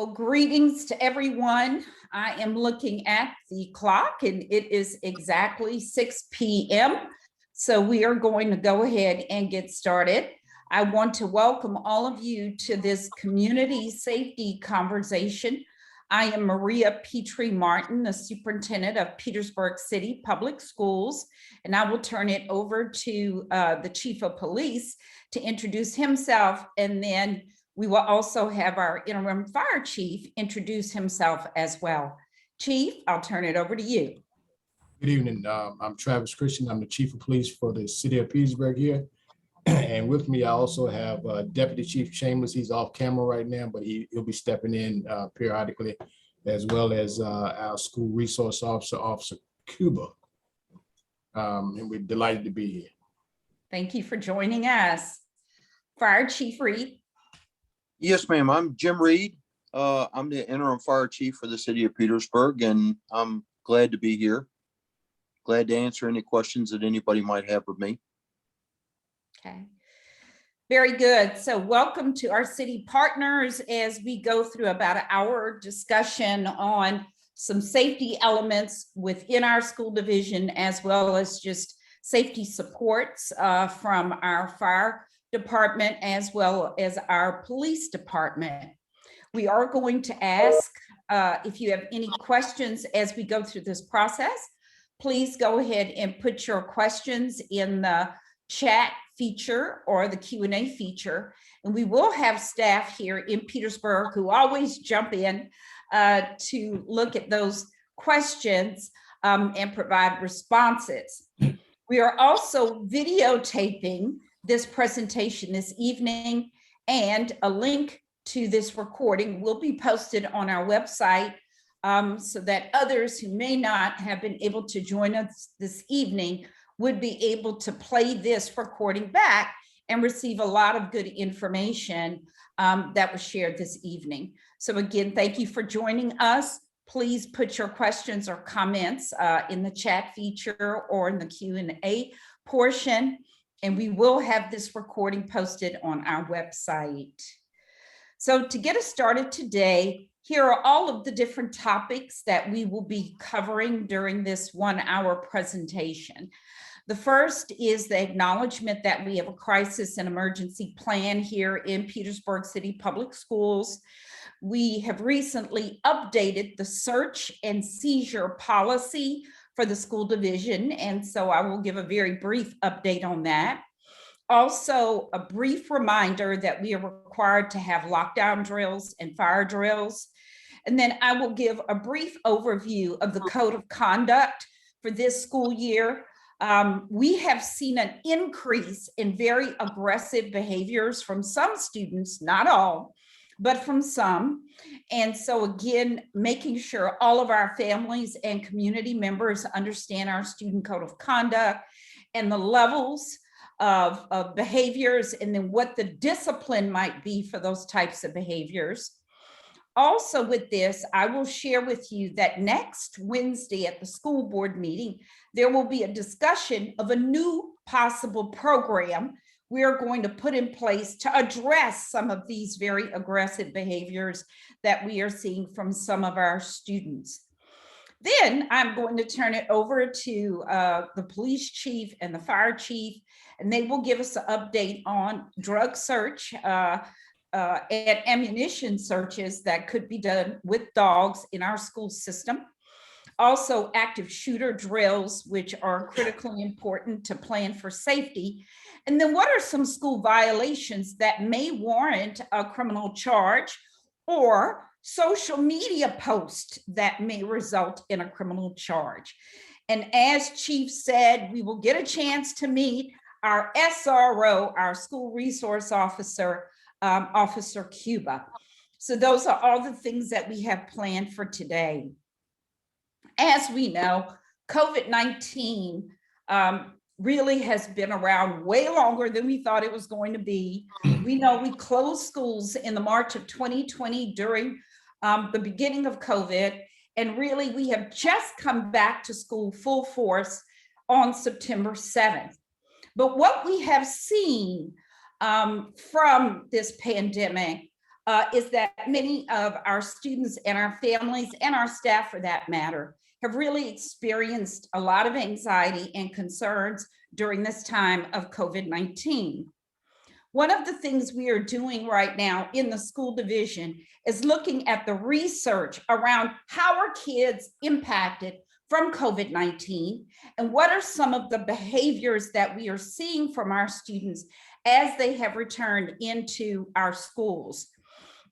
Well, greetings to everyone. I am looking at the clock and it is exactly 6 p.m. So we are going to go ahead and get started. I want to welcome all of you to this community safety conversation. I am Maria Pitre-Martin, the Superintendent of Petersburg City Public Schools, and I will turn it over to the Chief of Police to introduce himself, and then we will also have our interim fire chief introduce himself as well. Chief, I'll turn it over to you. Good evening. I'm Travis Christian. I'm the Chief of Police for the City of Petersburg here. And with me, I also have Deputy Chief Chambers. He's off camera right now, but he'll be stepping in periodically, as well as our school resource officer, Officer Cuba. And we're delighted to be here. Thank you for joining us. Fire Chief Reid. Yes, ma'am. I'm Jim Reid. I'm the interim fire chief for the city of Petersburg, and I'm glad to be here. Glad to answer any questions that anybody might have of me. Okay. Very good. So welcome to our city partners as we go through about an hour discussion on some safety elements within our school division, as well as just safety supports from our fire department as well as our police department. We are going to ask if you have any questions as we go through this process. Please go ahead and put your questions in the chat feature or the Q&A feature, and we will have staff here in Petersburg who always jump in to look at those questions and provide responses. We are also videotaping this presentation this evening, and a link to this recording will be posted on our website so that others who may not have been able to join us this evening would be able to play this recording back and receive a lot of good information that was shared this evening. So again, thank you for joining us. Please put your questions or comments in the chat feature or in the Q&A portion, and we will have this recording posted on our website. So to get us started today, here are all of the different topics that we will be covering during this 1 hour presentation. The first is the acknowledgement that we have a crisis and emergency plan here in Petersburg City Public Schools. We have recently updated the search and seizure policy for the school division, and so I will give a very brief update on that. Also, a brief reminder that we are required to have lockdown drills and fire drills. And then I will give a brief overview of the code of conduct for this school year. We have seen an increase in very aggressive behaviors from some students, not all, but from some. And so again, making sure all of our families and community members understand our student code of conduct and the levels of behaviors, and then what the discipline might be for those types of behaviors. Also with this, I will share with you that next Wednesday at the school board meeting, there will be a discussion of a new possible program we are going to put in place to address some of these very aggressive behaviors that we are seeing from some of our students. Then I'm going to turn it over to the police chief and the fire chief, and they will give us an update on drug search and ammunition searches that could be done with dogs in our school system. Also, active shooter drills, which are critically important to plan for safety. And then what are some school violations that may warrant a criminal charge, or social media posts that may result in a criminal charge. And as Chief said, we will get a chance to meet our SRO, our school resource officer, Officer Cuba. So those are all the things that we have planned for today. As we know, COVID-19 really has been around way longer than we thought it was going to be. We know we closed schools in the March of 2020 during the beginning of COVID, and really we have just come back to school full force on September 7th. But what we have seen from this pandemic is that many of our students and our families and our staff, for that matter, have really experienced a lot of anxiety and concerns during this time of COVID-19. One of the things we are doing right now in the school division is looking at the research around how are kids impacted from COVID-19 and what are some of the behaviors that we are seeing from our students as they have returned into our schools.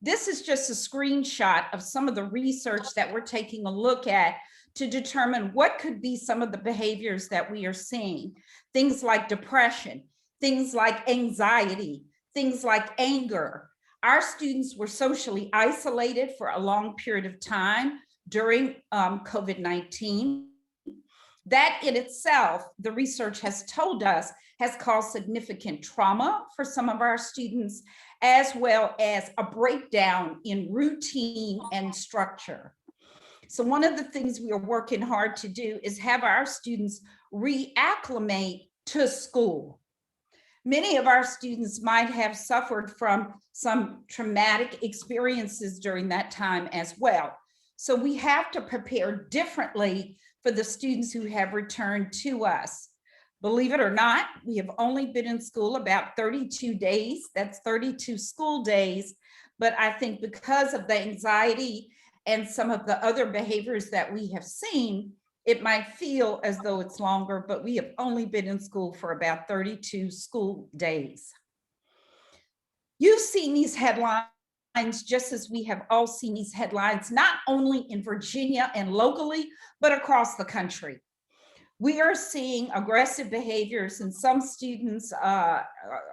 This is just a screenshot of some of the research that we're taking a look at to determine what could be some of the behaviors that we are seeing. Things like depression, things like anxiety, things like anger. Our students were socially isolated for a long period of time during COVID-19. That in itself, the research has told us, has caused significant trauma for some of our students, as well as a breakdown in routine and structure. So one of the things we are working hard to do is have our students reacclimate to school. Many of our students might have suffered from some traumatic experiences during that time as well. So we have to prepare differently for the students who have returned to us. Believe it or not, we have only been in school about 32 days. That's 32 school days. But I think because of the anxiety and some of the other behaviors that we have seen, it might feel as though it's longer, but we have only been in school for about 32 school days. You've seen these headlines just as we have all seen these headlines, not only in Virginia and locally, but across the country. We are seeing aggressive behaviors in some students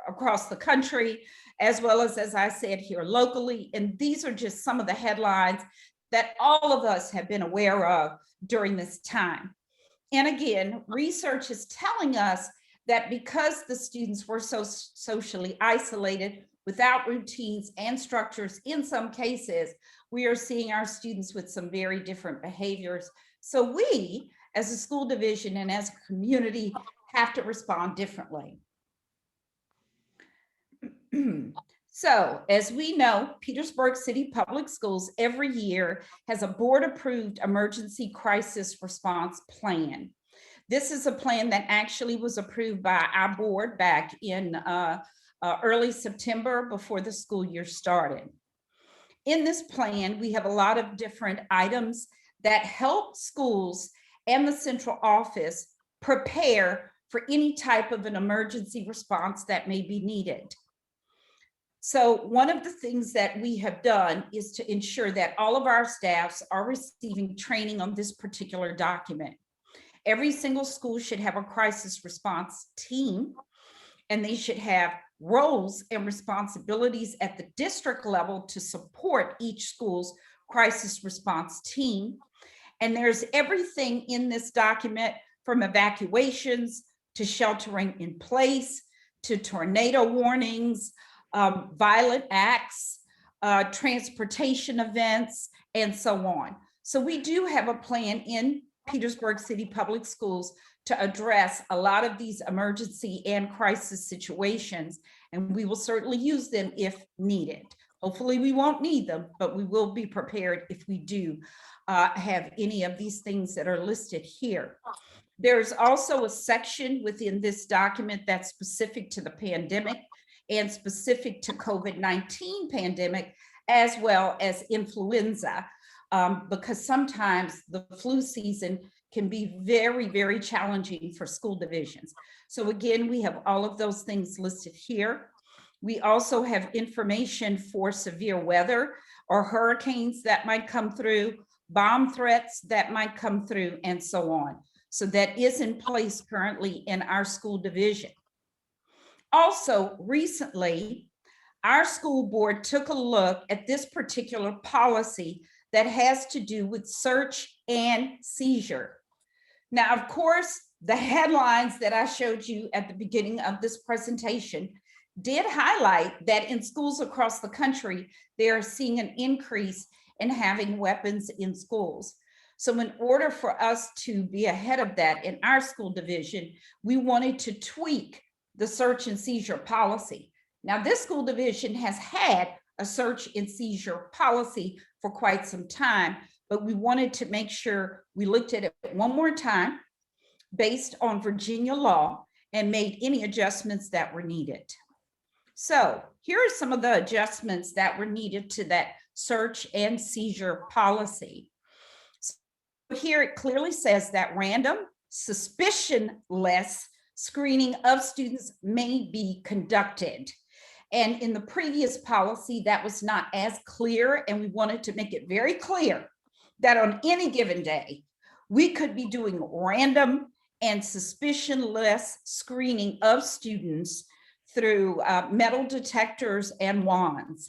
across the country, as well as I said, here locally. And these are just some of the headlines that all of us have been aware of during this time. And again, research is telling us that because the students were so socially isolated, without routines and structures, in some cases, we are seeing our students with some very different behaviors. So we, as a school division and as a community, have to respond differently. So, as we know, Petersburg City Public Schools every year has a board-approved emergency crisis response plan. This is a plan that actually was approved by our board back in early September before the school year started. In this plan, we have a lot of different items that help schools and the central office prepare for any type of an emergency response that may be needed. So one of the things that we have done is to ensure that all of our staffs are receiving training on this particular document. Every single school should have a crisis response team, and they should have roles and responsibilities at the district level to support each school's crisis response team. And there's everything in this document from evacuations to sheltering in place, to tornado warnings, violent acts, transportation events, and so on. So we do have a plan in Petersburg City Public Schools to address a lot of these emergency and crisis situations, and we will certainly use them if needed. Hopefully we won't need them, but we will be prepared if we do have any of these things that are listed here. There's also a section within this document that's specific to the pandemic and specific to COVID-19 pandemic, as well as influenza, because sometimes the flu season can be very, very challenging for school divisions. So again, we have all of those things listed here. We also have information for severe weather or hurricanes that might come through, bomb threats that might come through, and so on. So that is in place currently in our school division. Also, recently, our school board took a look at this particular policy that has to do with search and seizure. Now, of course, the headlines that I showed you at the beginning of this presentation did highlight that in schools across the country, they are seeing an increase in having weapons in schools. So in order for us to be ahead of that in our school division, we wanted to tweak the search and seizure policy. Now, this school division has had a search and seizure policy for quite some time, but we wanted to make sure we looked at it one more time based on Virginia law and made any adjustments that were needed. So here are some of the adjustments that were needed to that search and seizure policy. So here it clearly says that random, suspicionless screening of students may be conducted. And in the previous policy, that was not as clear, and we wanted to make it very clear that on any given day, we could be doing random and suspicionless screening of students through metal detectors and wands.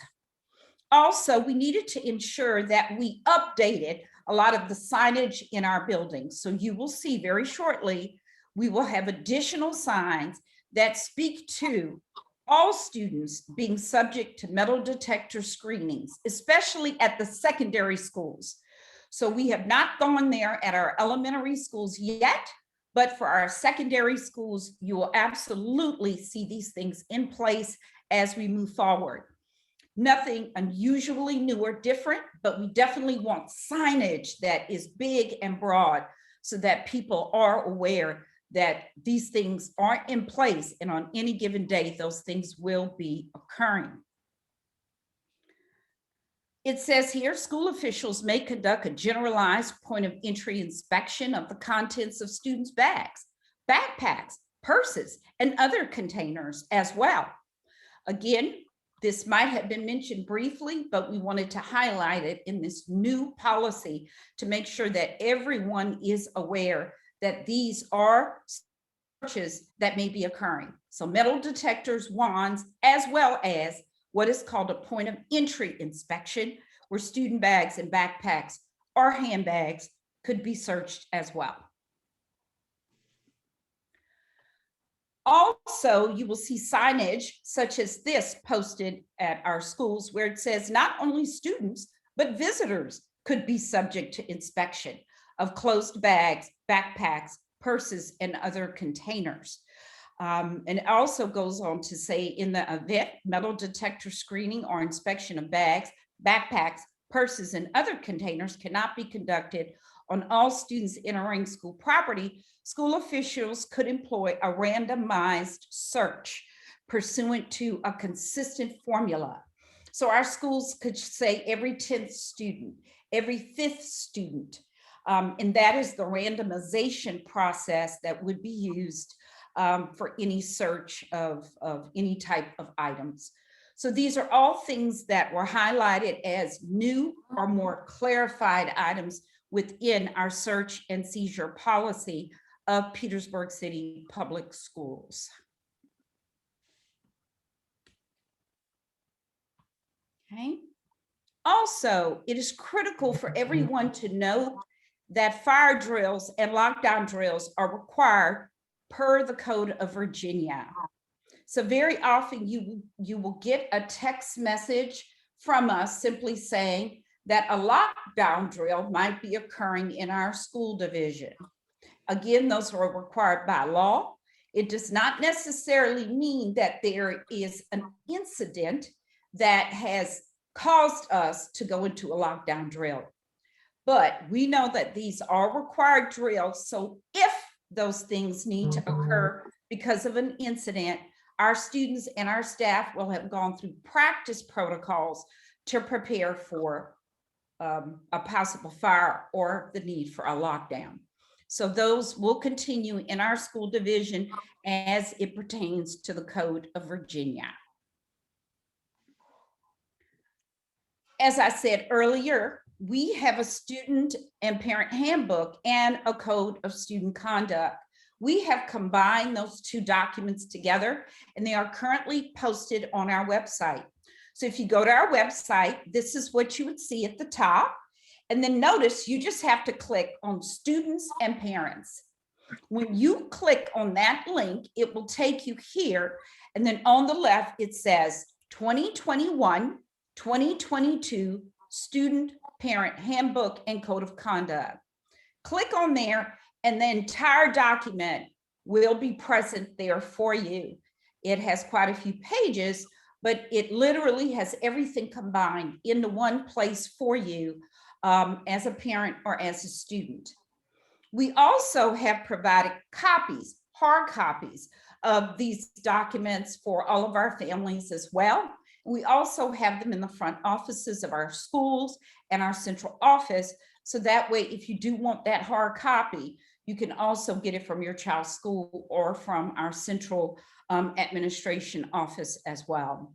Also, we needed to ensure that we updated a lot of the signage in our buildings. So you will see very shortly, we will have additional signs that speak to all students being subject to metal detector screenings, especially at the secondary schools. So we have not gone there at our elementary schools yet, but for our secondary schools, you will absolutely see these things in place as we move forward. Nothing unusually new or different, but we definitely want signage that is big and broad so that people are aware that these things aren't in place, and on any given day, those things will be occurring. It says here, school officials may conduct a generalized point of entry inspection of the contents of students' bags, backpacks, purses, and other containers as well. Again, this might have been mentioned briefly, but we wanted to highlight it in this new policy to make sure that everyone is aware that these are searches that may be occurring. So metal detectors, wands, as well as what is called a point of entry inspection, where student bags and backpacks or handbags could be searched as well. Also, you will see signage such as this posted at our schools where it says not only students, but visitors could be subject to inspection of closed bags, backpacks, purses, and other containers. And it also goes on to say, in the event metal detector screening or inspection of bags, backpacks, purses, and other containers cannot be conducted on all students entering school property, school officials could employ a randomized search pursuant to a consistent formula. So our schools could say every 10th student, every 5th student, and that is the randomization process that would be used for any search of any type of items. So these are all things that were highlighted as new or more clarified items within our search and seizure policy of Petersburg City Public Schools. Okay. Also, it is critical for everyone to know that fire drills and lockdown drills are required per the Code of Virginia. So very often you will get a text message from us simply saying that a lockdown drill might be occurring in our school division. Again, those are required by law. It does not necessarily mean that there is an incident that has caused us to go into a lockdown drill. But we know that these are required drills. So if those things need to occur because of an incident, our students and our staff will have gone through practice protocols to prepare for a possible fire or the need for a lockdown. So those will continue in our school division as it pertains to the Code of Virginia. As I said earlier, we have a student and parent handbook and a code of student conduct. We have combined those two documents together, and they are currently posted on our website. So if you go to our website, this is what you would see at the top. And then notice you just have to click on students and parents. When you click on that link, it will take you here. And then on the left, it says 2021-2022 Student Parent Handbook and Code of Conduct. Click on there and the entire document will be present there for you. It has quite a few pages, but it literally has everything combined into one place for you as a parent or as a student. We also have provided copies, hard copies of these documents for all of our families as well. We also have them in the front offices of our schools and our central office. So that way, if you do want that hard copy, you can also get it from your child's school or from our central administration office as well.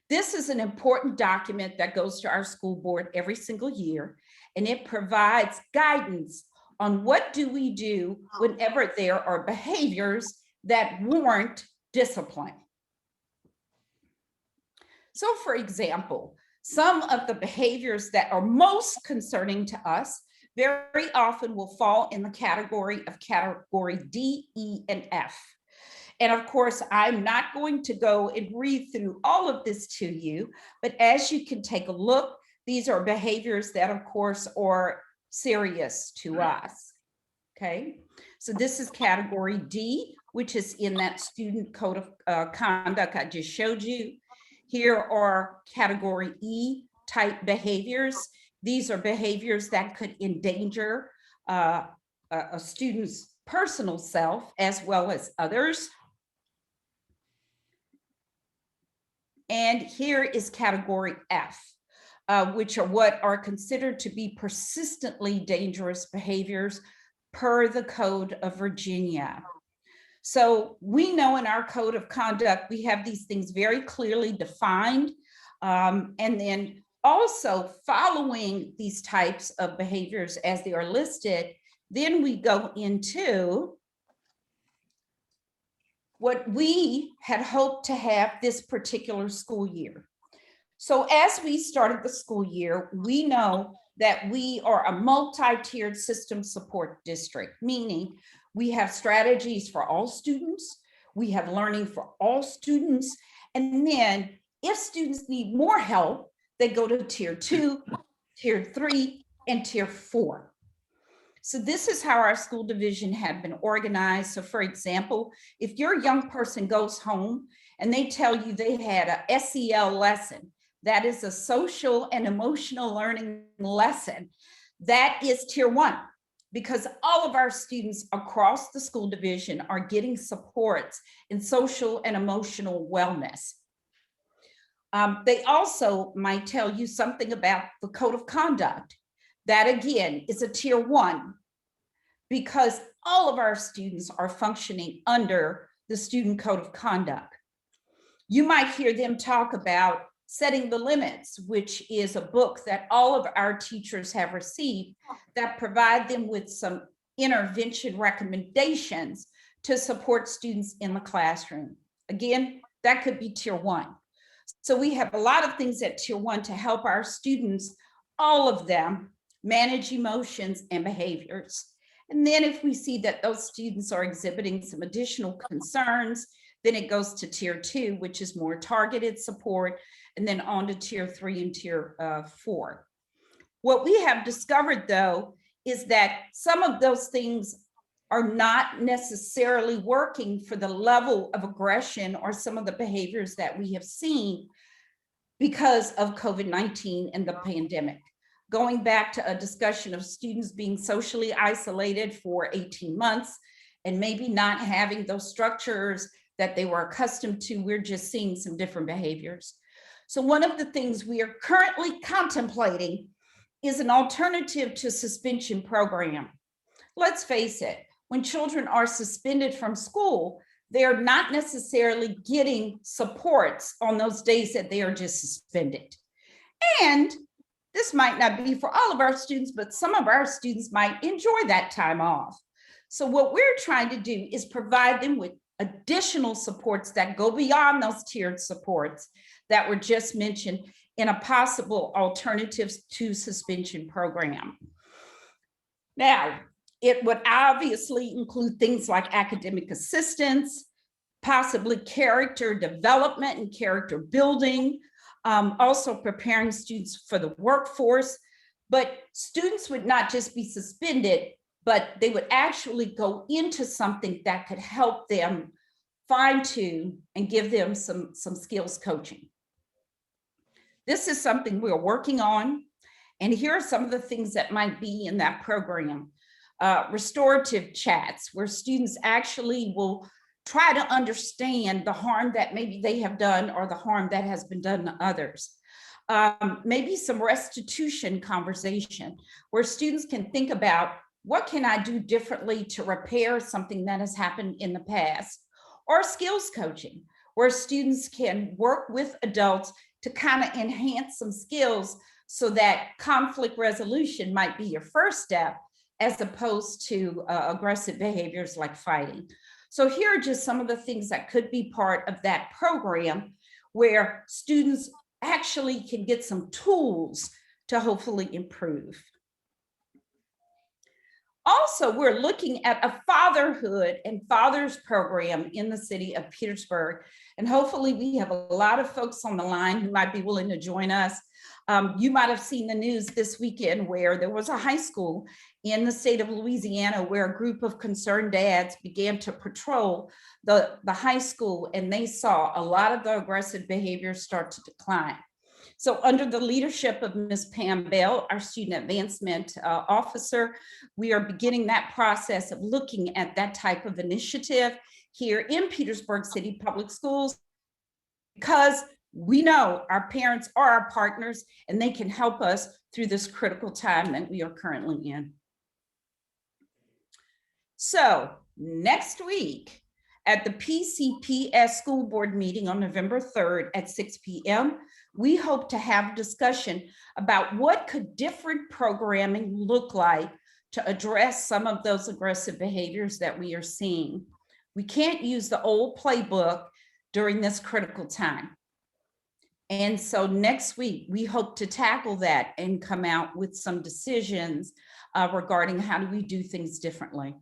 This is an important document that goes to our school board every single year, and it provides guidance on what do we do whenever there are behaviors that warrant discipline. So for example, some of the behaviors that are most concerning to us very often will fall in the category D, E, and F. And of course, I'm not going to go and read through all of this to you, but as you can take a look, these are behaviors that of course are serious to us, okay? So this is category D, which is in that student code of conduct I just showed you. Here are category E type behaviors. These are behaviors that could endanger a student's personal self as well as others. And here is category F, which are what are considered to be persistently dangerous behaviors per the Code of Virginia. So we know in our code of conduct, we have these things very clearly defined. And then also following these types of behaviors as they are listed, then we go into what we had hoped to have this particular school year. So as we started the school year, we know that we are a multi-tiered system support district, meaning we have strategies for all students, we have learning for all students, and then if students need more help, they go to tier 2, tier 3, and tier 4. So this is how our school division had been organized. So for example, if your young person goes home and they tell you they had a SEL lesson, that is a social and emotional learning lesson, that is tier 1, because all of our students across the school division are getting supports in social and emotional wellness. They also might tell you something about the code of conduct. That again is a tier 1, because all of our students are functioning under the student code of conduct. You might hear them talk about Setting the Limits, which is a book that all of our teachers have received that provide them with some intervention recommendations to support students in the classroom. Again, that could be tier 1. So we have a lot of things at tier 1 to help our students, all of them, manage emotions and behaviors. And then if we see that those students are exhibiting some additional concerns, then it goes to tier 2, which is more targeted support, and then on to tier 3 and tier 4. What we have discovered though, is that some of those things are not necessarily working for the level of aggression or some of the behaviors that we have seen because of COVID-19 and the pandemic. Going back to a discussion of students being socially isolated for 18 months and maybe not having those structures that they were accustomed to, we're just seeing some different behaviors. So one of the things we are currently contemplating is an alternative to suspension program. Let's face it, when children are suspended from school, they're not necessarily getting supports on those days that they are just suspended. And this might not be for all of our students, but some of our students might enjoy that time off. So what we're trying to do is provide them with additional supports that go beyond those tiered supports that were just mentioned in a possible alternatives to suspension program. Now, it would obviously include things like academic assistance, possibly character development and character building, also preparing students for the workforce. But students would not just be suspended, but they would actually go into something that could help them fine-tune and give them some skills coaching. This is something we're working on. And here are some of the things that might be in that program. Restorative chats, where students actually will try to understand the harm that maybe they have done or the harm that has been done to others. Maybe some restitution conversation, where students can think about, what can I do differently to repair something that has happened in the past? Or skills coaching, where students can work with adults to kind of enhance some skills so that conflict resolution might be your first step, as opposed to aggressive behaviors like fighting. So here are just some of the things that could be part of that program, where students actually can get some tools to hopefully improve. Also, we're looking at a fatherhood and fathers program in the city of Petersburg. And hopefully we have a lot of folks on the line who might be willing to join us. You might have seen the news this weekend where there was a high school in the state of Louisiana where a group of concerned dads began to patrol the high school, and they saw a lot of the aggressive behaviors start to decline. So under the leadership of Ms. Pam Bell, our student advancement officer, we are beginning that process of looking at that type of initiative here in Petersburg City Public Schools, because we know our parents are our partners and they can help us through this critical time that we are currently in. So next week at the PCPS school board meeting on November 3rd at 6 p.m., we hope to have a discussion about what could different programming look like to address some of those aggressive behaviors that we are seeing. We can't use the old playbook during this critical time. And so next week, we hope to tackle that and come out with some decisions regarding how do we do things differently.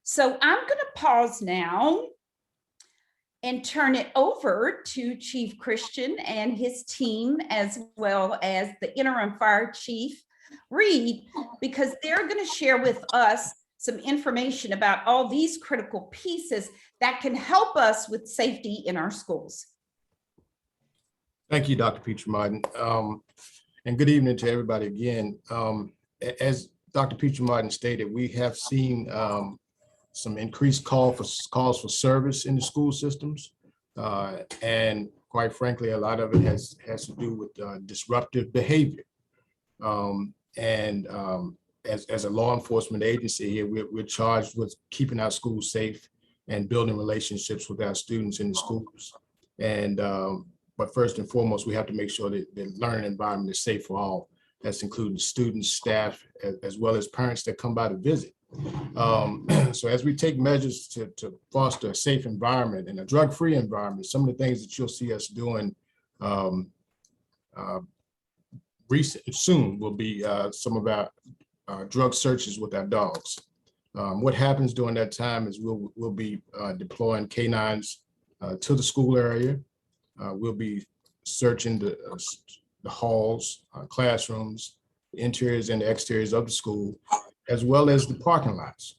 So I'm going to pause now and turn it over to Chief Christian and his team, as well as the interim fire chief, Reid, because they're going to share with us some information about all these critical pieces that can help us with safety in our schools. Thank you, Dr. Pitre-Martin. And good evening to everybody again. As Dr. Pitre-Martin stated, we have seen some increased calls for service in the school systems. And quite frankly, a lot of it has to do with disruptive behavior. As a law enforcement agency here, we're charged with keeping our schools safe and building relationships with our students in the schools. And but first and foremost, we have to make sure that the learning environment is safe for all. That's including students, staff, as well as parents that come by to visit. So as we take measures to foster a safe environment and a drug-free environment, some of the things that you'll see us doing soon will be some of our drug searches with our dogs. What happens during that time is we'll be deploying canines to the school area. We'll be searching the halls, classrooms, the interiors and the exteriors of the school, as well as the parking lots.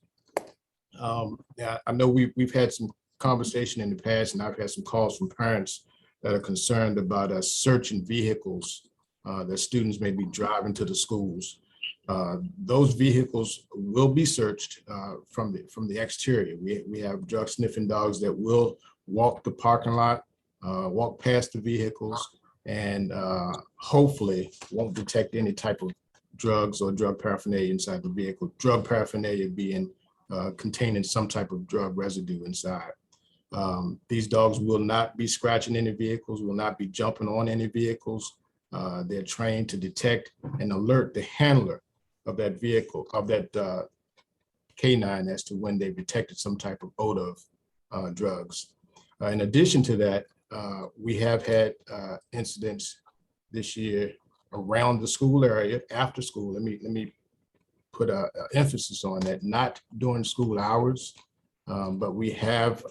I know we've had some conversation in the past, and I've had some calls from parents that are concerned about us searching vehicles that students may be driving to the schools. Those vehicles will be searched from the exterior. We have drug sniffing dogs that will walk the parking lot, walk past the vehicles, and hopefully won't detect any type of drugs or drug paraphernalia inside the vehicle. Drug paraphernalia being containing some type of drug residue inside. These dogs will not be scratching any vehicles, will not be jumping on any vehicles. They're trained to detect and alert the handler of that vehicle, of that canine, as to when they've detected some type of odor of drugs. In addition to that, we have had incidents this year around the school area, after school. Let me put an emphasis on that, not during school hours, but we have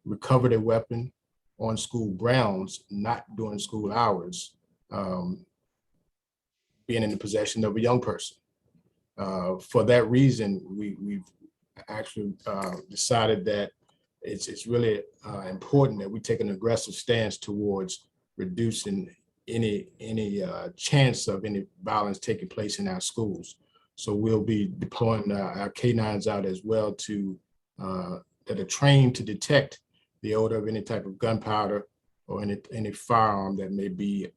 recovered a weapon on school grounds, not during school hours, being in the possession of a young person. For that reason, we've actually decided that it's really important that we take an aggressive stance towards reducing any chance of any violence taking place in our schools. So we'll be deploying our canines out as well to that are trained to detect the odor of any type of gunpowder or any firearm that may be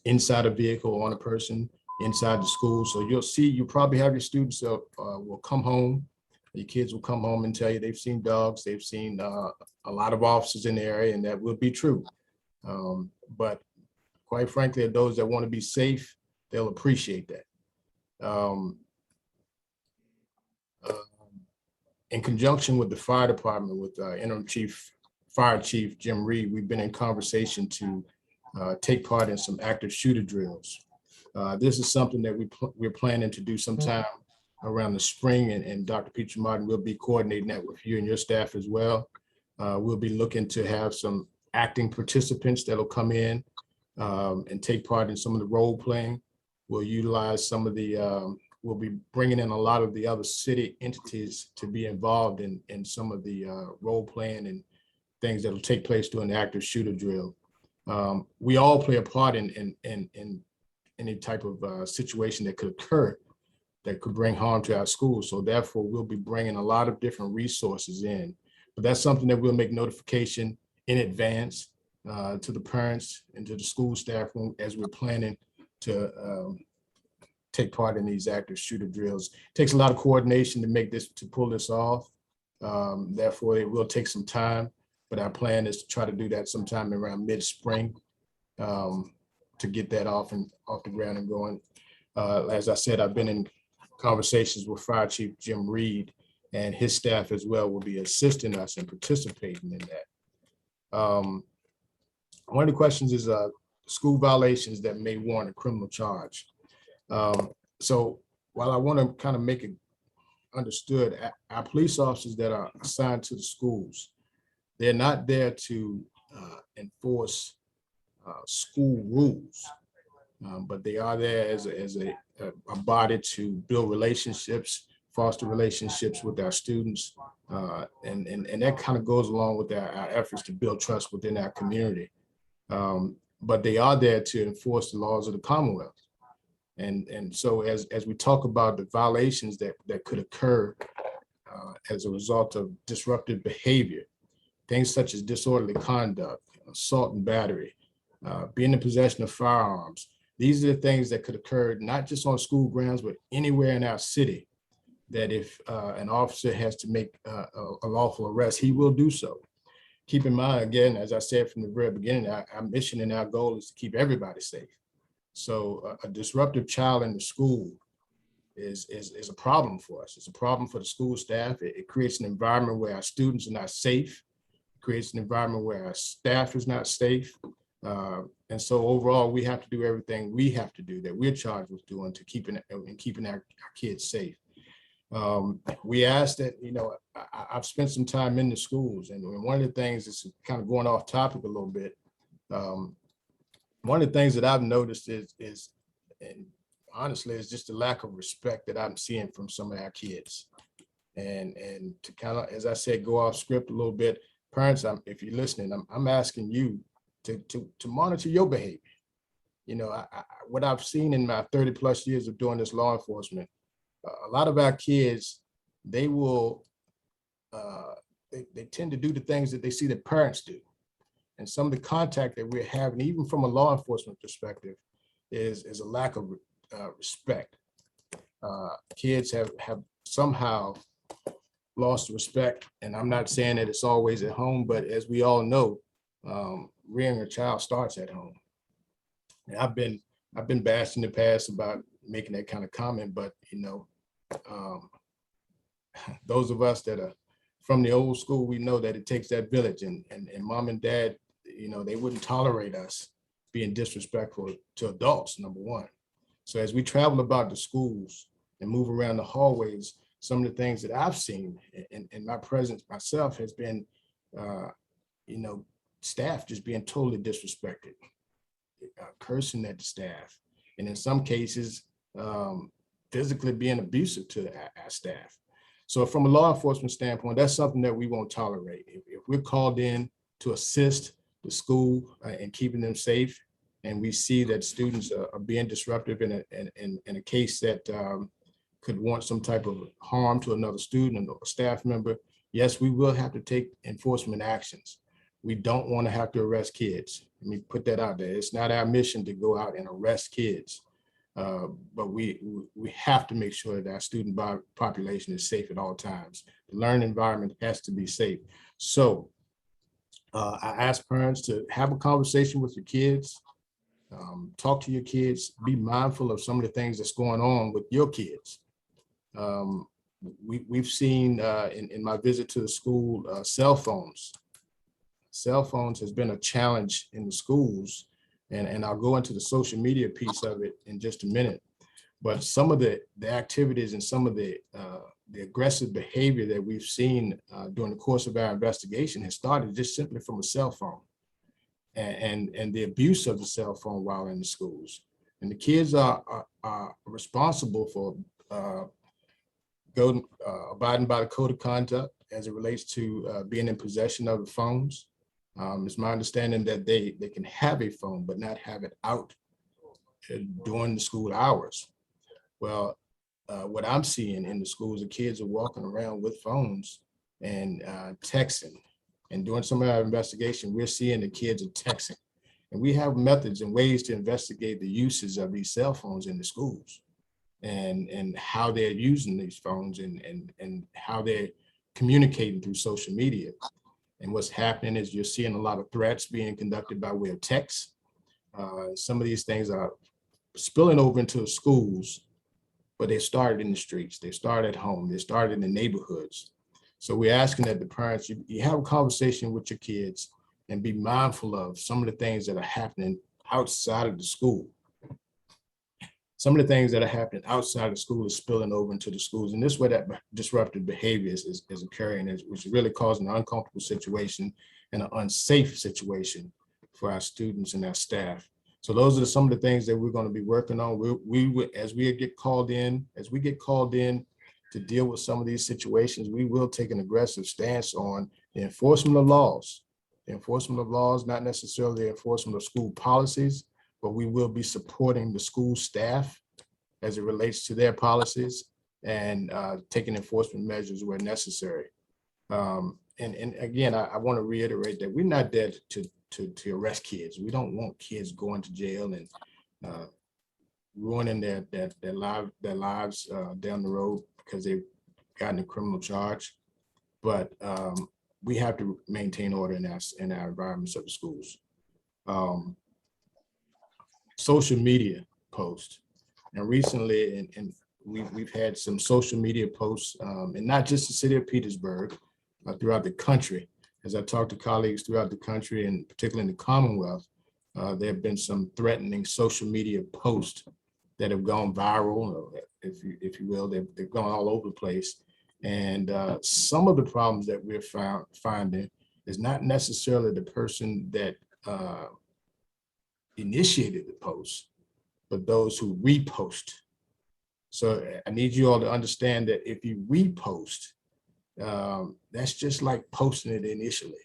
inside a vehicle or on a person inside the school. So you'll probably have your students will come home. Your kids will come home and tell you they've seen dogs, they've seen a lot of officers in the area, and that will be true. But quite frankly, those that want to be safe, they'll appreciate that. In conjunction with the fire department, with Interim Fire Chief Jim Reid, we've been in conversation to take part in some active shooter drills. This is something that we're planning to do sometime around the spring, and Dr. Pitre-Martin will be coordinating that with you and your staff as well. We'll be looking to have some acting participants that'll come in and take part in some of the role playing. We'll utilize some of the, we'll be bringing in a lot of the other city entities to be involved in some of the role playing and things that will take place during the active shooter drill. We all play a part in any type of situation that could occur that could bring harm to our schools. So therefore, we'll be bringing a lot of different resources in. But that's something that we'll make notification in advance to the parents and to the school staff as we're planning to take part in these active shooter drills. It takes a lot of coordination to pull this off. Therefore, it will take some time, but our plan is to try to do that sometime around mid-spring to get that off the ground and going. As I said, I've been in conversations with Fire Chief Jim Reid, and his staff as well will be assisting us and participating in that. One of the questions is school violations that may warrant a criminal charge. So while I want to kind of make it understood, our police officers that are assigned to the schools, they're not there to enforce school rules, but they are there as a body to build relationships, foster relationships with our students, and that kind of goes along with our efforts to build trust within our community. But they are there to enforce the laws of the Commonwealth. And so as we talk about the violations that could occur as a result of disruptive behavior, things such as disorderly conduct, assault and battery, being in possession of firearms, these are the things that could occur not just on school grounds, but anywhere in our city, that if an officer has to make a lawful arrest, he will do so. Keep in mind, again, as I said from the very beginning, our mission and our goal is to keep everybody safe. So a disruptive child in the school is a problem for us. It's a problem for the school staff. It creates an environment where our students are not safe. It creates an environment where our staff is not safe. And so overall, we have to do everything we have to do that we're charged with doing to keeping our kids safe. We ask that, I've spent some time in the schools, and one of the things is kind of going off topic a little bit. One of the things that I've noticed is, and honestly, is just the lack of respect that I'm seeing from some of our kids. And to kind of, as I said, go off script a little bit, parents, if you're listening, I'm asking you to monitor your behavior. What I've seen in my 30 plus years of doing this law enforcement, a lot of our kids, they will, they tend to do the things that they see their parents do. And some of the contact that we're having, even from a law enforcement perspective, is a lack of respect. Kids have somehow lost respect. And I'm not saying that it's always at home, but as we all know, rearing a child starts at home. And I've been bashed in the past about making that kind of comment, but those of us that are from the old school, we know that it takes that village, and mom and dad, they wouldn't tolerate us being disrespectful to adults, number one. So as we travel about the schools and move around the hallways, some of the things that I've seen in my presence myself has been, staff just being totally disrespected, cursing at the staff, and in some cases, physically being abusive to our staff. So from a law enforcement standpoint, that's something that we won't tolerate. If we're called in to assist the school in keeping them safe, and we see that students are being disruptive in a case that could warrant some type of harm to another student or staff member, yes, we will have to take enforcement actions. We don't want to have to arrest kids. Let me put that out there. It's not our mission to go out and arrest kids, but we have to make sure that our student population is safe at all times. The learning environment has to be safe. So I ask parents to have a conversation with your kids, talk to your kids, be mindful of some of the things that's going on with your kids. We've seen in my visit to the school, cell phones. Cell phones has been a challenge in the schools, and I'll go into the social media piece of it in just a minute. But some of the activities and some of the aggressive behavior that we've seen during the course of our investigation has started just simply from a cell phone and the abuse of the cell phone while in the schools. And the kids are responsible for abiding by the code of conduct as it relates to being in possession of the phones. It's my understanding that they can have a phone, but not have it out during the school hours. Well, what I'm seeing in the schools, the kids are walking around with phones and texting. And during some of our investigation, we're seeing the kids are texting. And we have methods and ways to investigate the uses of these cell phones in the schools and how they're using these phones and how they're communicating through social media. And what's happening is you're seeing a lot of threats being conducted by way of text. Some of these things are spilling over into the schools, but they started in the streets, they started at home, they started in the neighborhoods. So we're asking that the parents, you have a conversation with your kids and be mindful of some of the things that are happening outside of the school. Some of the things that are happening outside of the school is spilling over into the schools. And this way that disruptive behavior is occurring, which is really causing an uncomfortable situation and an unsafe situation for our students and our staff. So those are some of the things that we're going to be working on. As we get called in to deal with some of these situations, we will take an aggressive stance on the enforcement of laws. The enforcement of laws, not necessarily the enforcement of school policies, but we will be supporting the school staff as it relates to their policies and taking enforcement measures where necessary. And again, I want to reiterate that we're not there to arrest kids. We don't want kids going to jail and ruining their lives down the road because they've gotten a criminal charge. But we have to maintain order in our environments of the schools. Social media posts, and recently, and we've had some social media posts, and not just the city of Petersburg, throughout the country. As I talk to colleagues throughout the country, and particularly in the Commonwealth, there have been some threatening social media posts that have gone viral, if you will. They've gone all over the place. And some of the problems that we're finding is not necessarily the person that initiated the post, but those who repost. So I need you all to understand that if you repost, that's just like posting it initially.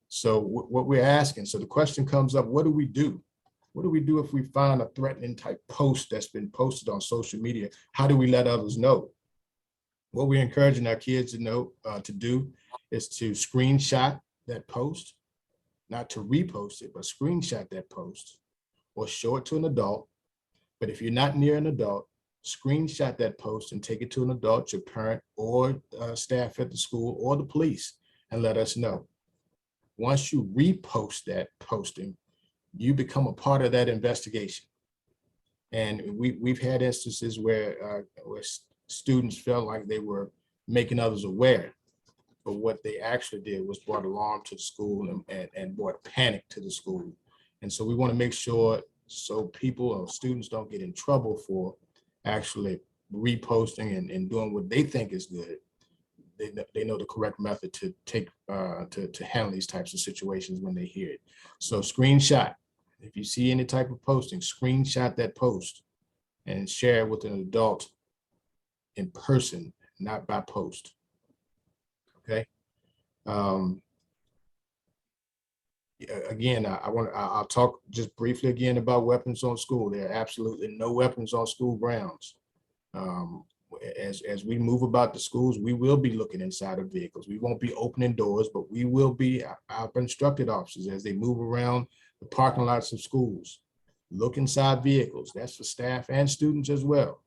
So what we're asking, so the question comes up, what do we do? What do we do if we find a threatening type post that's been posted on social media? How do we let others know? What we're encouraging our kids to do is to screenshot that post, not to repost it, but screenshot that post or show it to an adult. But if you're not near an adult, screenshot that post and take it to an adult, your parent or staff at the school or the police, and let us know. Once you repost that posting, you become a part of that investigation. And we've had instances where students felt like they were making others aware, but what they actually did was brought alarm to the school and brought panic to the school. And so we want to make sure so people or students don't get in trouble for actually reposting and doing what they think is good. They know the correct method to take to handle these types of situations when they hear it. So screenshot. If you see any type of posting, screenshot that post and share it with an adult in person, not by post. Okay. Again, I'll talk just briefly again about weapons on school. There are absolutely no weapons on school grounds. As we move about the schools, we will be looking inside of vehicles. We won't be opening doors, but we will be our instructed officers as they move around the parking lots of schools. Look inside vehicles. That's for staff and students as well.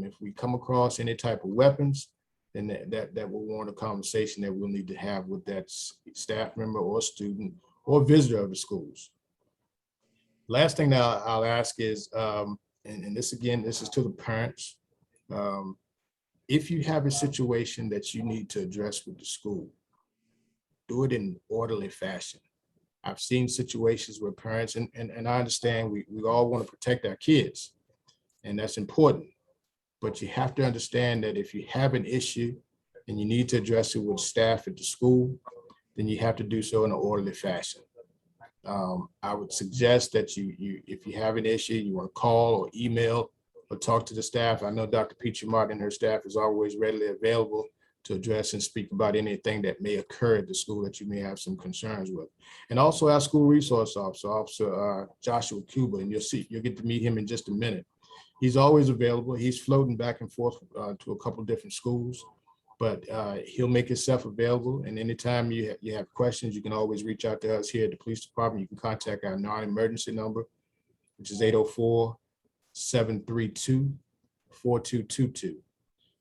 If we come across any type of weapons, then that will warrant a conversation that we'll need to have with that staff member or student or visitor of the schools. Last thing that I'll ask is, and this again, this is to the parents. If you have a situation that you need to address with the school, do it in orderly fashion. I've seen situations where parents, and I understand we all want to protect our kids, and that's important. But you have to understand that if you have an issue and you need to address it with staff at the school, then you have to do so in an orderly fashion. I would suggest that if you have an issue, you want to call or email or talk to the staff. I know Dr. Pitre-Martin and her staff is always readily available to address and speak about anything that may occur at the school that you may have some concerns with. And also our school resource officer, Officer Joshua Cuba, and you'll get to meet him in just a minute. He's always available. He's floating back and forth to a couple of different schools, but he'll make himself available. And anytime you have questions, you can always reach out to us here at the police department. You can contact our non-emergency number, which is 804-732-4222.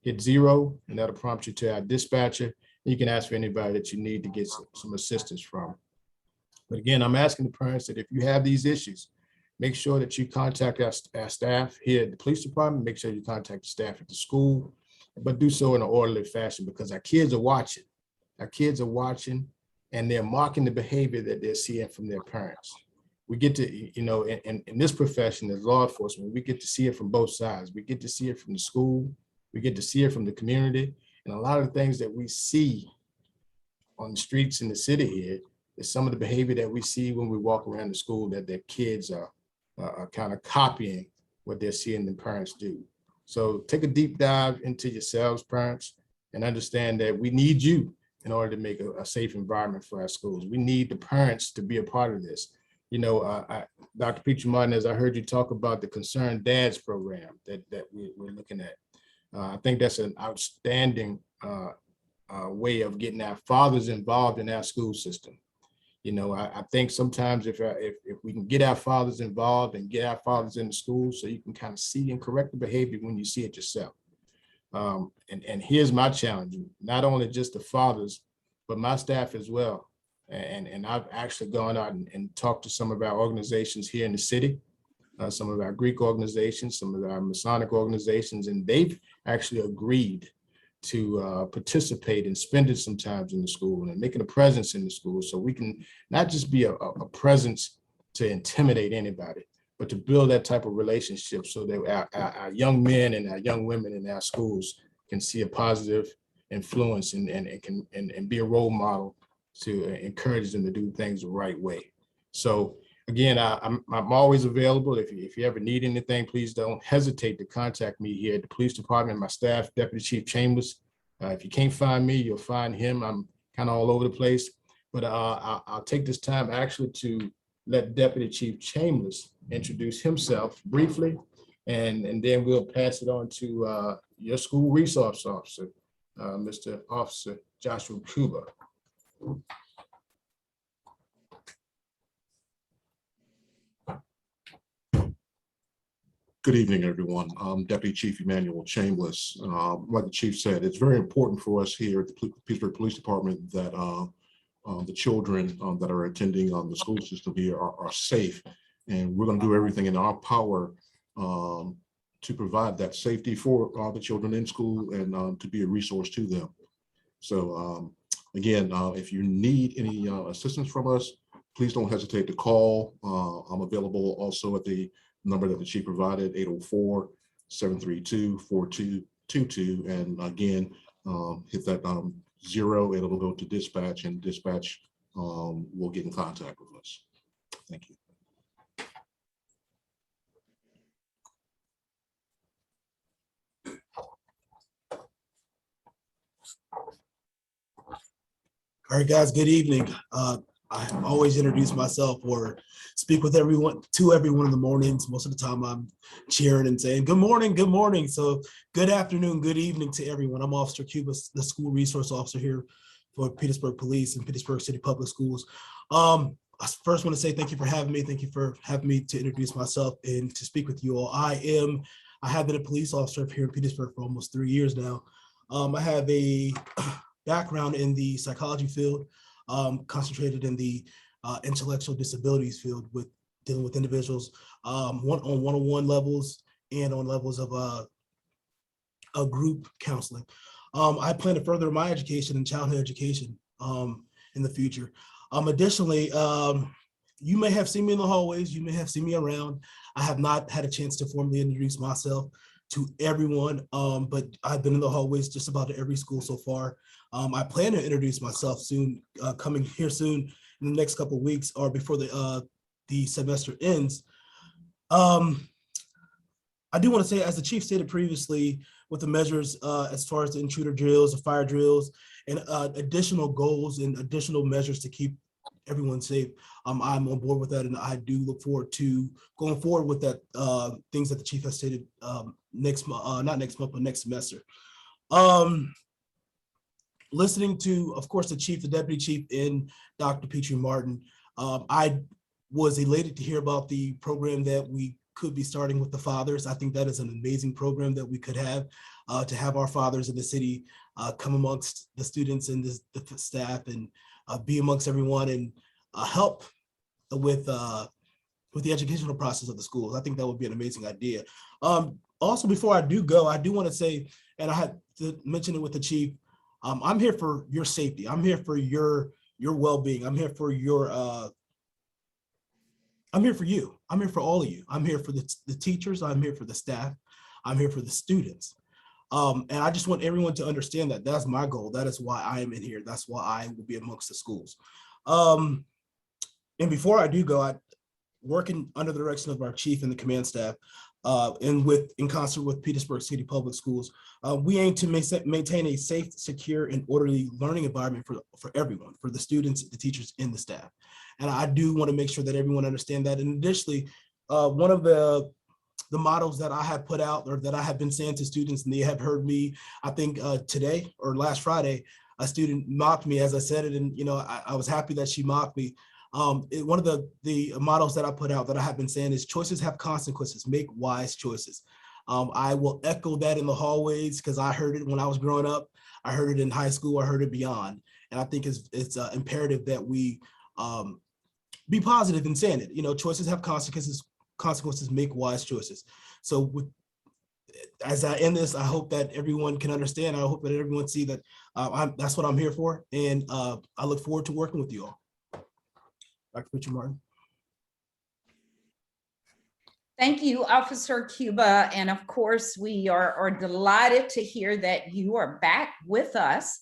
Hit 0, and that'll prompt you to our dispatcher. You can ask for anybody that you need to get some assistance from. But again, I'm asking the parents that if you have these issues, make sure that you contact our staff here at the police department. Make sure you contact the staff at the school, but do so in an orderly fashion because our kids are watching. Our kids are watching, and they're marking the behavior that they're seeing from their parents. We get to, in this profession as law enforcement, we get to see it from both sides. We get to see it from the school. We get to see it from the community. And a lot of the things that we see on the streets in the city here is some of the behavior that we see when we walk around the school that their kids are kind of copying what they're seeing the parents do. So take a deep dive into yourselves, parents, and understand that we need you in order to make a safe environment for our schools. We need the parents to be a part of this. Dr. Pitre-Martin, as I heard you talk about the Concerned Dads program that we're looking at, I think that's an outstanding way of getting our fathers involved in our school system. I think sometimes if we can get our fathers involved and get our fathers in the school so you can kind of see and correct the behavior when you see it yourself. And here's my challenge, not only just the fathers, but my staff as well. And I've actually gone out and talked to some of our organizations here in the city, some of our Greek organizations, some of our Masonic organizations, and they've actually agreed to participate and spend it sometimes in the school and making a presence in the school so we can not just be a presence to intimidate anybody, but to build that type of relationship so that our young men and our young women in our schools can see a positive influence and be a role model to encourage them to do things the right way. So again, I'm always available. If you ever need anything, please don't hesitate to contact me here at the police department, my staff, Deputy Chief Chambers. If you can't find me, you'll find him. I'm kind of all over the place, but I'll take this time actually to let Deputy Chief Chambers introduce himself briefly, and then we'll pass it on to your school resource officer, Mr. Officer Joshua Cuba. Good evening, everyone. I'm Deputy Chief Emmanuel Chambliss. Like the chief said, it's very important for us here at the Petersburg Police Department that the children that are attending the school system here are safe. And we're going to do everything in our power to provide that safety for the children in school and to be a resource to them. So again, if you need any assistance from us, please don't hesitate to call. I'm available also at the number that the chief provided, 804-732-4222. And again, hit that 0, it'll go to dispatch, and dispatch will get in contact with us. Thank you. All right, guys, good evening. I always introduce myself or speak with everyone in the mornings. Most of the time I'm cheering and saying, good morning, good morning. So good afternoon, good evening to everyone. I'm Officer Cuba, the school resource officer here for Petersburg Police and Petersburg City Public Schools. I first want to say thank you for having me. Thank you for having me to introduce myself and to speak with you all. I have been a police officer here in Petersburg for almost 3 years now. I have a background in the psychology field, concentrated in the intellectual disabilities field with dealing with individuals on one-on-one levels and on levels of a group counseling. I plan to further my education in childhood education in the future. Additionally, you may have seen me in the hallways, you may have seen me around. I have not had a chance to formally introduce myself to everyone, but I've been in the hallways just about every school so far. I plan to introduce myself soon, coming here soon in the next couple of weeks or before the semester ends. I do want to say, as the chief stated previously, with the measures as far as the intruder drills, the fire drills, and additional goals and additional measures to keep everyone safe, I'm on board with that, and I do look forward to going forward with that things that the chief has stated next month, not next month, but next semester. Listening to, of course, the chief, the deputy chief, and Dr. Pitre-Martin, I was elated to hear about the program that we could be starting with the fathers. I think that is an amazing program that we could have to have our fathers in the city come amongst the students and the staff and be amongst everyone and help with the educational process of the schools. I think that would be an amazing idea. Also, before I do go, I do want to say, and I had to mention it with the chief, I'm here for your safety. I'm here for your well-being. I'm here for your I'm here for you. I'm here for all of you. I'm here for the teachers. I'm here for the staff. I'm here for the students. And I just want everyone to understand that that's my goal. That is why I am in here. That's why I will be amongst the schools. And before I do go, working under the direction of our chief and the command staff, and in concert with Petersburg City Public Schools, we aim to maintain a safe, secure, and orderly learning environment for everyone, for the students, the teachers, and the staff. And I do want to make sure that everyone understands that. And additionally, one of the models that I have put out, or that I have been saying to students, and they have heard me, I think today or last Friday, a student mocked me as I said it, and I was happy that she mocked me. One of the models that I put out that I have been saying is choices have consequences, make wise choices. I will echo that in the hallways because I heard it when I was growing up. I heard it in high school. I heard it beyond. And I think it's imperative that we be positive in saying it. Choices have consequences, make wise choices. So as I end this, I hope that everyone can understand. I hope that everyone see that that's what I'm here for. And I look forward to working with you all. Dr. Pitre-Martin. Thank you, Officer Cuba. And of course, we are delighted to hear that you are back with us.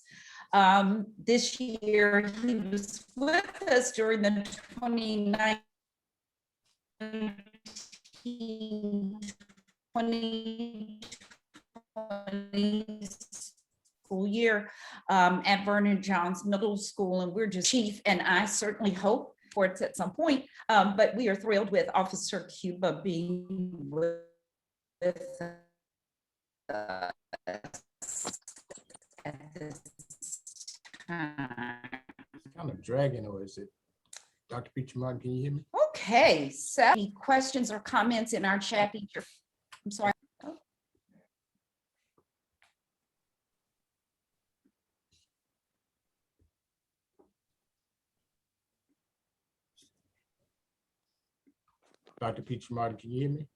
This year, he was with us during the 2019-20 school year at Vernon Johns Middle School. And we're just, Chief and I certainly hope for it at some point, but we are thrilled with Officer Cuba being with us at this time. It's kind of dragging, or is it? Dr. Pitre-Martin, can you hear me? Okay, so any questions or comments in our chat feature? I'm sorry. Oh. Dr. Pitre-Martin, can you hear me?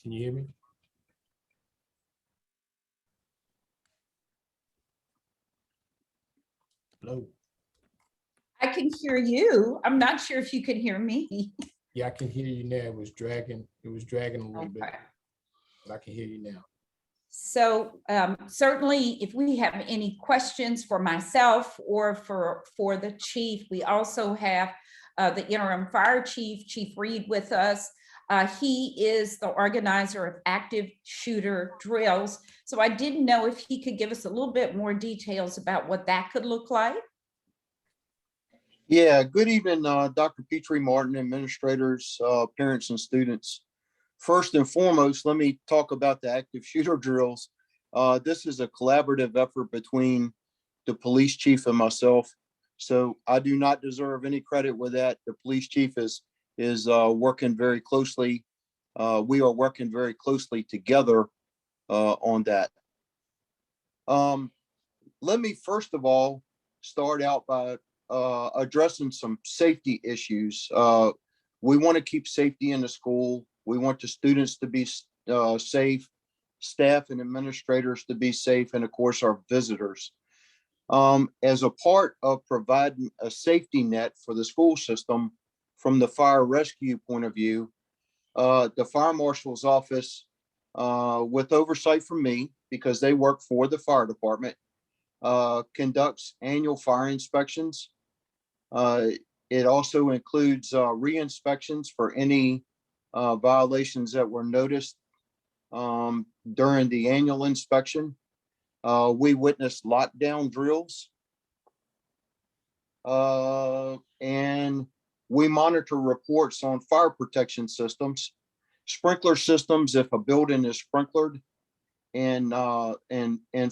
Can you hear me? Hello? I can hear you. I'm not sure if you can hear me. Yeah, I can hear you now. It was dragging a little bit, Okay. but I can hear you now. So certainly, if we have any questions for myself or for the chief, we also have the interim fire chief, Chief Reid, with us. He is the organizer of active shooter drills. So I didn't know if he could give us a little bit more details about what that could look like. Yeah, good evening, Dr. Pitre-Martin, administrators, parents, and students. First and foremost, let me talk about the active shooter drills. This is a collaborative effort between the police chief and myself. So I do not deserve any credit with that. The police chief is working very closely. We are working very closely together on that. Let me first of all start out by addressing some safety issues. We want to keep safety in the school. We want the students to be safe, staff and administrators to be safe, and of course our visitors. As a part of providing a safety net for the school system from the fire rescue point of view, the fire marshal's office, with oversight from me, because they work for the fire department, conducts annual fire inspections. It also includes re-inspections for any violations that were noticed during the annual inspection. We witnessed lockdown drills, and we monitor reports on fire protection systems, sprinkler systems if a building is sprinklered, and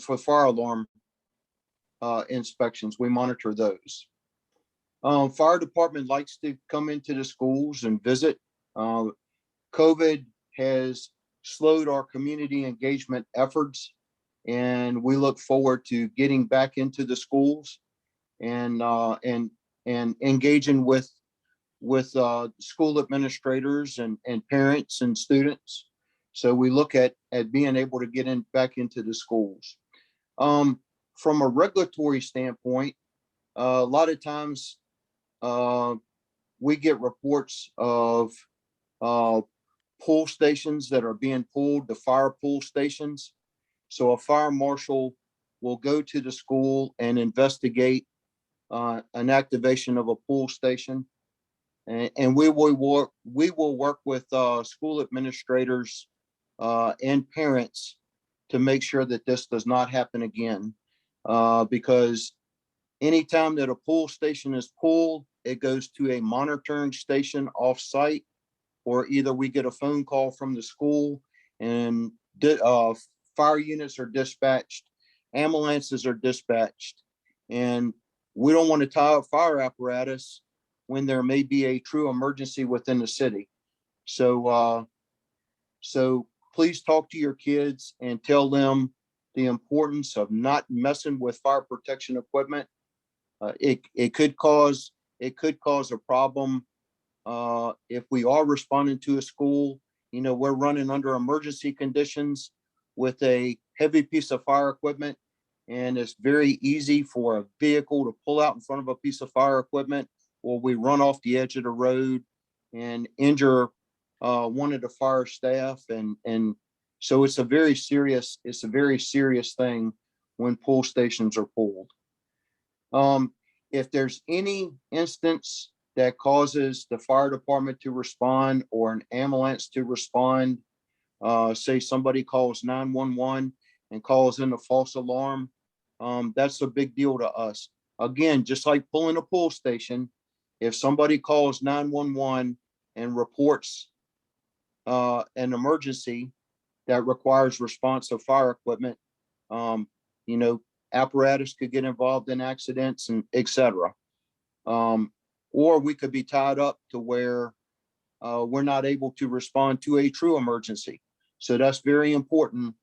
for fire alarm inspections, we monitor those. Fire department likes to come into the schools and visit. COVID has slowed our community engagement efforts, and we look forward to getting back into the schools and engaging with school administrators and parents and students. So we look at being able to get back into the schools. From a regulatory standpoint, a lot of times we get reports of pull stations that are being pulled, the fire pull stations. So a fire marshal will go to the school and investigate an activation of a pull station. And we will work with school administrators and parents to make sure that this does not happen again. Because anytime that a pull station is pulled, it goes to a monitoring station off-site, or either we get a phone call from the school and fire units are dispatched, ambulances are dispatched, and we don't want to tie up fire apparatus when there may be a true emergency within the city. So please talk to your kids and tell them the importance of not messing with fire protection equipment. It could cause a problem if we are responding to a school. You know, we're running under emergency conditions with a heavy piece of fire equipment, and it's very easy for a vehicle to pull out in front of a piece of fire equipment, or we run off the edge of the road and injure one of the fire staff. And so it's a very serious thing when pull stations are pulled. If there's any instance that causes the fire department to respond or an ambulance to respond, say somebody calls 911 and calls in a false alarm, that's a big deal to us. Again, just like pulling a pull station, if somebody calls 911 and reports an emergency that requires response of fire equipment, you know, apparatus could get involved in accidents and etc. Or we could be tied up to where we're not able to respond to a true emergency. So that's very important.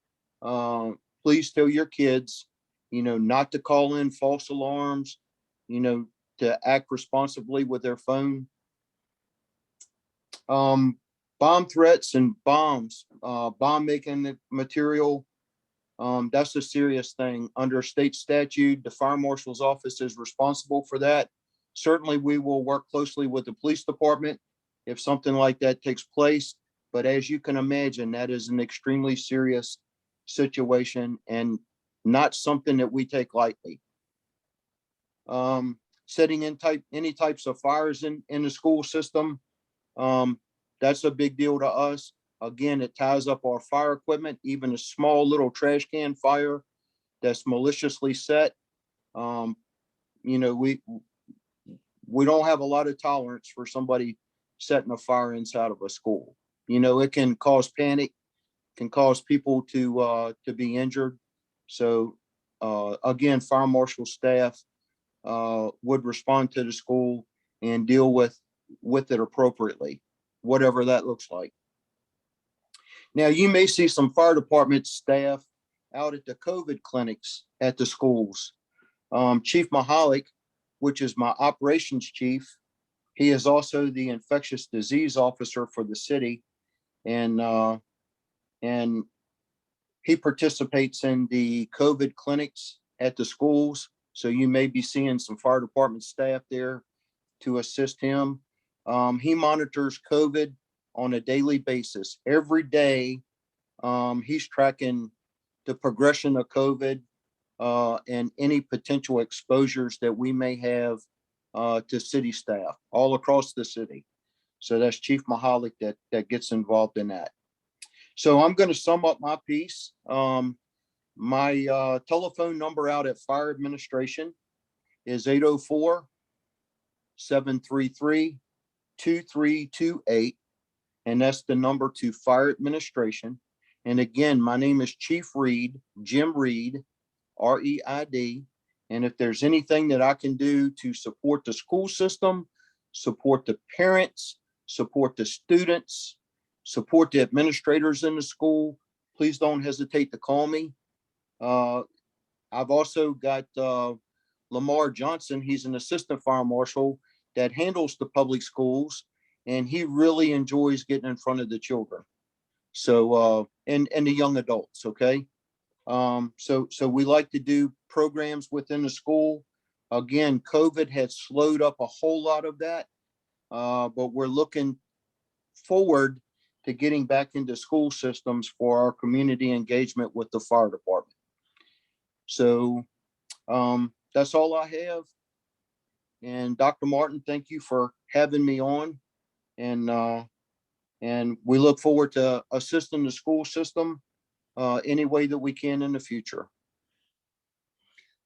Please tell your kids, you know, not to call in false alarms, you know, to act responsibly with their phone. Bomb threats and bombs, bomb making material, that's a serious thing. Under state statute, the fire marshal's office is responsible for that. Certainly, we will work closely with the police department if something like that takes place. But as you can imagine, that is an extremely serious situation and not something that we take lightly. Setting in any types of fires in the school system. that's a big deal to us. Again, it ties up our fire equipment, even a small little trash can fire that's maliciously set. You know, we don't have a lot of tolerance for somebody setting a fire inside of a school. You know, it can cause panic, can cause people to be injured. So again, fire marshal staff would respond to the school and deal with it appropriately, whatever that looks like. Now, you may see some fire department staff out at the COVID clinics at the schools. Chief Mahalik, which is my operations chief, he is also the infectious disease officer for the city, and he participates in the COVID clinics at the schools. So you may be seeing some fire department staff there to assist him. He monitors COVID on a daily basis. Every day, he's tracking the progression of COVID and any potential exposures that we may have to city staff all across the city. So that's Chief Mahalik that gets involved in that. So I'm going to sum up my piece. My telephone number out at Fire Administration is 804-733-2328. And that's the number to Fire Administration. And again, my name is Chief Reid, Jim Reid, R-E-I-D. And if there's anything that I can do to support the school system, support the parents, support the students, support the administrators in the school, please don't hesitate to call me. I've also got Lamar Johnson. He's an assistant fire marshal that handles the public schools, and he really enjoys getting in front of the children. So, and the young adults, okay? So we like to do programs within the school. Again, COVID has slowed up a whole lot of that, but we're looking forward to getting back into school systems for our community engagement with the fire department. So that's all I have. And Dr. Martin, thank you for having me on. And we look forward to assisting the school system any way that we can in the future.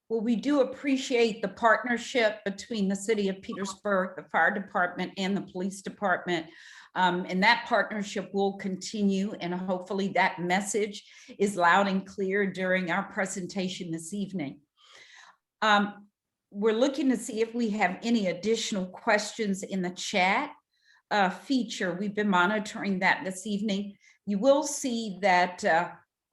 Well, we do appreciate the partnership between the city of Petersburg, the fire department, and the police department. And that partnership will continue, and hopefully that message is loud and clear during our presentation this evening. We're looking to see if we have any additional questions in the chat feature. We've been monitoring that this evening. You will see that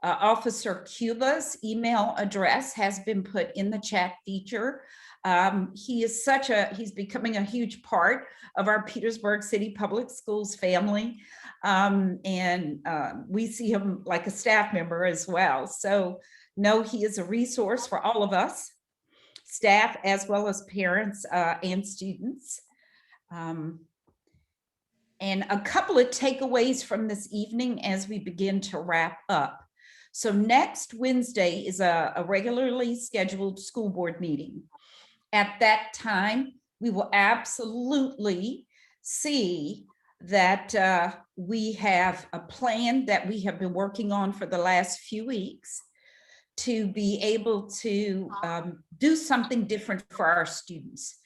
Officer Cuba's email address has been put in the chat feature. He's becoming a huge part of our Petersburg City Public Schools family. And we see him like a staff member as well. So no, he is a resource for all of us, staff, as well as parents and students. And a couple of takeaways from this evening as we begin to wrap up. So next Wednesday is a regularly scheduled school board meeting. At that time, we will absolutely see that we have a plan that we have been working on for the last few weeks to be able to do something different for our students.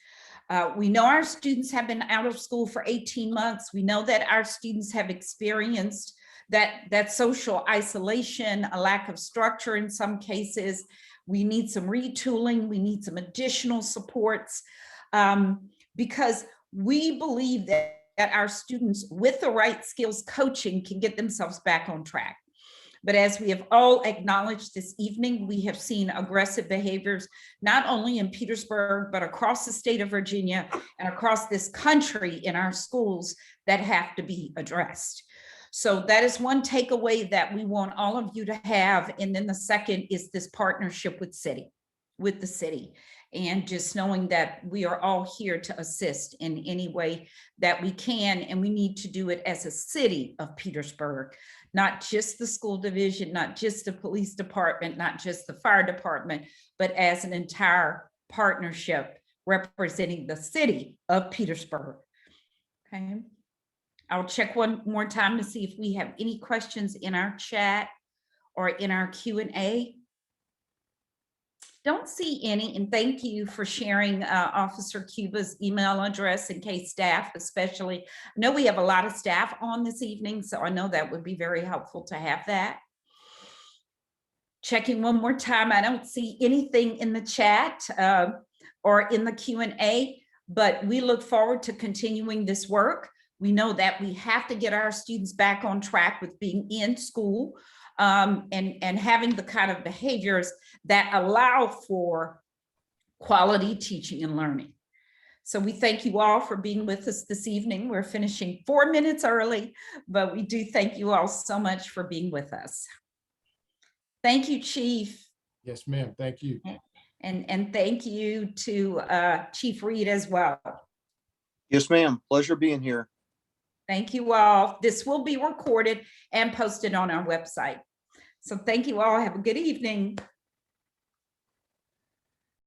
We know our students have been out of school for 18 months. We know that our students have experienced that social isolation, a lack of structure in some cases. We need some retooling. We need some additional supports because we believe that our students with the right skills coaching can get themselves back on track. But as we have all acknowledged this evening, we have seen aggressive behaviors, not only in Petersburg, but across the state of Virginia and across this country in our schools that have to be addressed. So that is one takeaway that we want all of you to have. And then the second is this partnership with the city. And just knowing that we are all here to assist in any way that we can. And we need to do it as a city of Petersburg, not just the school division, not just the police department, not just the fire department, but as an entire partnership representing the city of Petersburg. Okay. I'll check one more time to see if we have any questions in our chat or in our Q&A. Don't see any, and thank you for sharing Officer Cuba's email address in case staff especially. I know we have a lot of staff on this evening, so I know that would be very helpful to have that. Checking one more time, I don't see anything in the chat or in the Q&A, but we look forward to continuing this work. We know that we have to get our students back on track with being in school and having the kind of behaviors that allow for quality teaching and learning. So we thank you all for being with us this evening. We're finishing 4 minutes early, but we do thank you all so much for being with us. Thank you, Chief. Yes, ma'am. Thank you. And thank you to Chief Reid as well. Yes, ma'am. Pleasure being here. Thank you all. This will be recorded and posted on our website. So thank you all. Have a good evening.